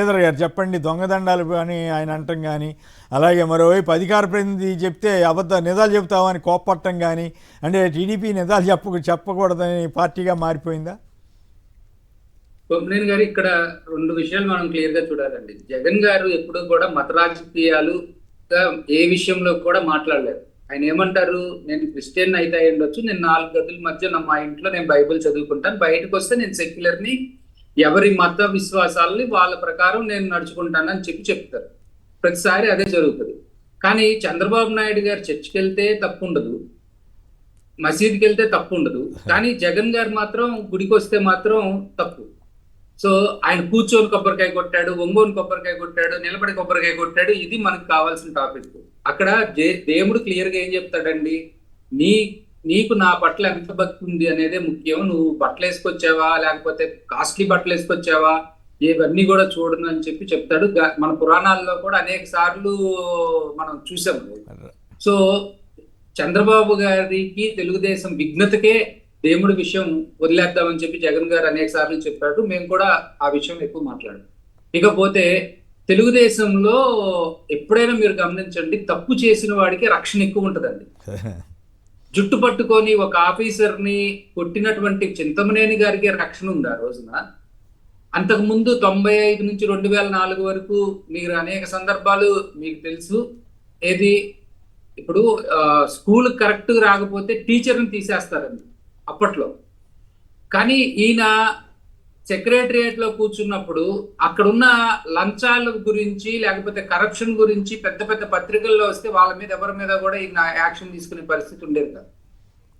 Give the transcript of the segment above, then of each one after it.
శ్రీధర్ గారు చెప్పండి. దొంగదండాలు అని ఆయన అంటం కానీ, అలాగే మరోవైపు అధికార ప్రతినిధి చెప్తే నిజాలు చెబుతామని కోప్పట్టం కానీ, అంటే టీడీపీ నిజాలు చెప్పకూడదని పార్టీగా మారిపోయిందా? కొమ్మినేని గారు, ఇక్కడ రెండు విషయాలు మనం క్లియర్ గా చూడాలండి. జగన్ గారు ఎప్పుడు కూడా మత రాజకీయాలుగా ఏ విషయంలో కూడా మాట్లాడలేదు. ఆయన ఏమంటారు, నేను క్రిస్టియన్ అయితే ఉండొచ్చు, నేను 4 గదుల మధ్య మా ఇంట్లో నేను బైబిల్ చదువుకుంటాను, బయటకు వస్తే నేను సెక్యులర్ని, ఎవరి మత విశ్వాసాలని వాళ్ళ ప్రకారం నేను నడుచుకుంటాను అని చెప్తారు. ప్రతిసారి అదే జరుగుతుంది. కానీ చంద్రబాబు నాయుడు గారు చర్చికి వెళ్తే తప్పు ఉండదు, మసీద్కి వెళ్తే తప్పు ఉండదు, కానీ జగన్ గారు మాత్రం గుడికి వస్తే మాత్రం తప్పు. సో ఆయన కూర్చొని కొబ్బరికాయ కొట్టాడు, ఒంగోని కొబ్బరికాయ కొట్టాడు, నిలబడి కొబ్బరికాయ కొట్టాడు. ఇది మనకు కావాల్సిన టాపిక్. అక్కడ దేవుడు క్లియర్ గా ఏం చెప్తాడండి, నీకు నా పట్ల ఎంత భక్తి ఉంది అనేదే ముఖ్యం. నువ్వు బట్టలు వేసుకొచ్చావా, లేకపోతే కాస్ట్లీ బట్టలు వేసుకొచ్చావా, ఇవన్నీ కూడా చూడను అని చెప్తాడు. మన పురాణాల్లో కూడా అనేక సార్లు మనం చూసాము. సో చంద్రబాబు గారికి తెలుగుదేశం విఘ్నతకే దేవుడి విషయం వదిలేద్దామని జగన్ గారు అనేక సార్లు చెప్పాడు. మేము కూడా ఆ విషయం ఎక్కువ మాట్లాడాం. ఇకపోతే తెలుగుదేశంలో ఎప్పుడైనా మీరు గమనించండి, తప్పు చేసిన వాడికి రక్షణ ఎక్కువ ఉంటుందండి. జుట్టు పట్టుకొని ఒక ఆఫీసర్ని కొట్టినటువంటి చింతమనేని గారికి రక్షణ ఉంది ఆ రోజున. అంతకుముందు 95 నుంచి 2004 వరకు మీరు అనేక సందర్భాలు మీకు తెలుసు. ఏది ఇప్పుడు స్కూల్ కరెక్ట్ రాకపోతే టీచర్ని తీసేస్తారండి అప్పట్లో. కానీ ఈయన సెక్రటరియేట్ లో కూర్చున్నప్పుడు అక్కడున్న లంచాల గురించి లేకపోతే కరప్షన్ గురించి పెద్ద పెద్ద పత్రికల్లో వస్తే వాళ్ళ మీద ఎవరి మీద కూడా ఈయన యాక్షన్ తీసుకునే పరిస్థితి ఉండేది కాదు.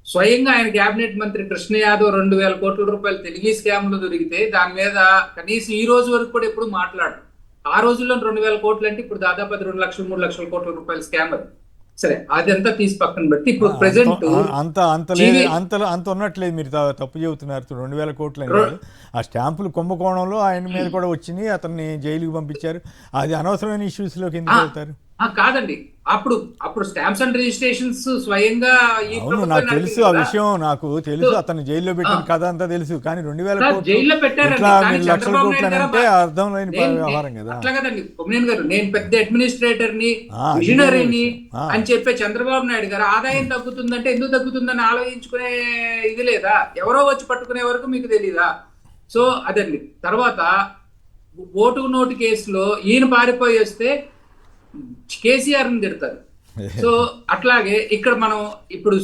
స్వయంగా ఆయన కేబినెట్ మంత్రి కృష్ణ యాదవ్ 2000 కోట్ల రూపాయలు తెలుగు స్కామ్లు దొరికితే దాని మీద కనీసం ఈ రోజు వరకు కూడా ఎప్పుడు మాట్లాడు. ఆ రోజుల్లో 2000 కోట్లు అంటే ఇప్పుడు దాదాపు 2 లక్షలు 3 లక్షల కోట్ల రూపాయల స్కామ్ అది. సరే, అదంతా తీసి పక్కన పెట్టి ఇప్పుడు ప్రెసెంట్ అంత ఉన్నట్లేదు. మీరు తప్పు చెబుతున్నారు. 2000 కోట్లు అని ఆ స్టాంపులు కుంభకోణంలో ఆయన మీద కూడా వచ్చింది, అతన్ని జైలుకి పంపించారు. అది అనవసరమైన ఇష్యూస్ లోకి ఎందుకు వెళ్తారు? కాదండి, అప్పుడు స్టాంప్స్ అండ్ రిజిస్ట్రేషన్స్ స్వయంగా నాకు తెలుసు, ఆ విషయం నాకు తెలుసు. అతను జైల్లో పెట్టిన కథ అంతా తెలుసు. కానీ 2000 లక్షల కోట్లు అంటే అర్థం లేని వ్యవహారం కదా. అట్లా కదండి కొమ్మినేని గారు, నేను పెద్ద అడ్మినిస్ట్రేటర్ ని, విజనరీని అని చెప్పే చంద్రబాబు నాయుడు గారు ఆదాయం తగ్గుతుందంటే ఎందుకు తగ్గుతుందని ఆలోచించుకునే ఇది లేదా? ఎవరో వచ్చి పట్టుకునే వరకు మీకు తెలీదా? సో అదండి. తర్వాత ఓటు నోటు కేసులో ఈయన పారిపోయి వస్తే కేసీఆర్ ని తిడతారు. సో అట్లాగే ఇక్కడ ఇప్పుడు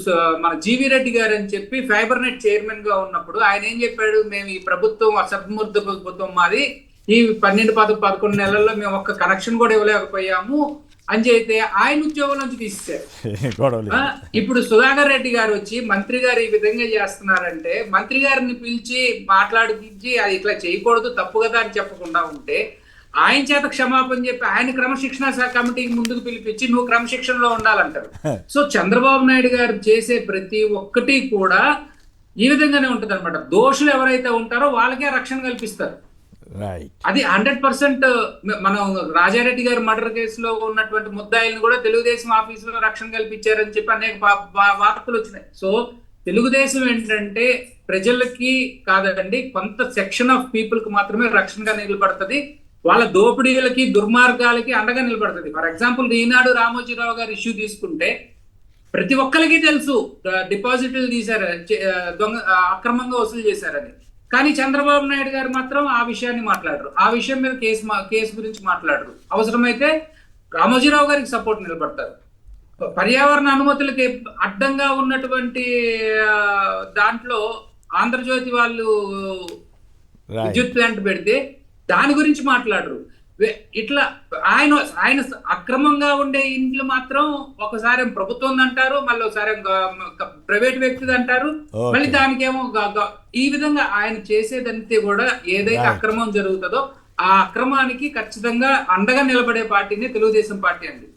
మన జీవి రెడ్డి గారు అని చెప్పి ఫైబర్ నెట్ చైర్మన్ గా ఉన్నప్పుడు ఆయన ఏం చెప్పాడు, మేము ఈ ప్రభుత్వం అసమర్థ ప్రభుత్వం మాది, ఈ 12-11 నెలల్లో మేము ఒక్క కనెక్షన్ కూడా ఇవ్వలేకపోయాము అని చెప్తే ఆయన ఉద్యోగం నుంచి తీసేశారు. ఇప్పుడు సుధాకర్ రెడ్డి గారు వచ్చి మంత్రి గారు ఈ విధంగా చేస్తున్నారంటే మంత్రి గారిని పిలిచి మాట్లాడిపించి అది ఇట్లా చేయకూడదు, తప్పు కదా అని చెప్పకుండా ఉంటే ఆయన చేత క్షమాపణ చెప్పి ఆయన క్రమశిక్షణ కమిటీకి ముందుకు పిలిపించి నువ్వు క్రమశిక్షణలో ఉండాలంటారు. సో చంద్రబాబు నాయుడు గారు చేసే ప్రతి ఒక్కటి కూడా ఈ విధంగానే ఉంటది అనమాట. దోషులు ఎవరైతే ఉంటారో వాళ్ళకే రక్షణ కల్పిస్తారు. అది 100%. మనం రాజారెడ్డి గారి మర్డర్ కేసులో ఉన్నటువంటి ముద్దాయిల్ని కూడా తెలుగుదేశం ఆఫీసులో రక్షణ కల్పించారని చెప్పి అనేక వార్తలు వచ్చినాయి. సో తెలుగుదేశం ఏంటంటే ప్రజలకి కాదండి, కొంత సెక్షన్ ఆఫ్ పీపుల్ కి మాత్రమే రక్షణగా నిలబడుతుంది. వాళ్ళ దోపిడీలకి దుర్మార్గాలకి అండగా నిలబడుతుంది. ఫర్ ఎగ్జాంపుల్ ఈనాడు రామోజీరావు గారు ఇష్యూ తీసుకుంటే ప్రతి ఒక్కరికి తెలుసు డిపాజిట్లు తీశారు, అక్రమంగా వసూలు చేశారని. కానీ చంద్రబాబు నాయుడు గారు మాత్రం ఆ విషయాన్ని మాట్లాడరు. ఆ విషయం మీద కేసు గురించి మాట్లాడరు. అవసరమైతే రామోజీరావు గారికి సపోర్ట్ నిలబడతారు. పర్యావరణ అనుమతులకి అడ్డంగా ఉన్నటువంటి దాంట్లో ఆంధ్రజ్యోతి వాళ్ళు విద్యుత్ ప్లాంట్ పెడితే దాని గురించి మాట్లాడరు. ఇట్లా ఆయన అక్రమంగా ఉండే ఇంట్లో మాత్రం ఒకసారి ప్రభుత్వం అంటారు, మళ్ళీ ఒకసారి ప్రైవేట్ వ్యక్తిది అంటారు, మళ్ళీ దానికేమో ఈ విధంగా ఆయన చేసేదంతే కూడా ఏదైతే అక్రమం జరుగుతుందో ఆ అక్రమానికి ఖచ్చితంగా అండగా నిలబడే పార్టీని తెలుగుదేశం పార్టీ అండి.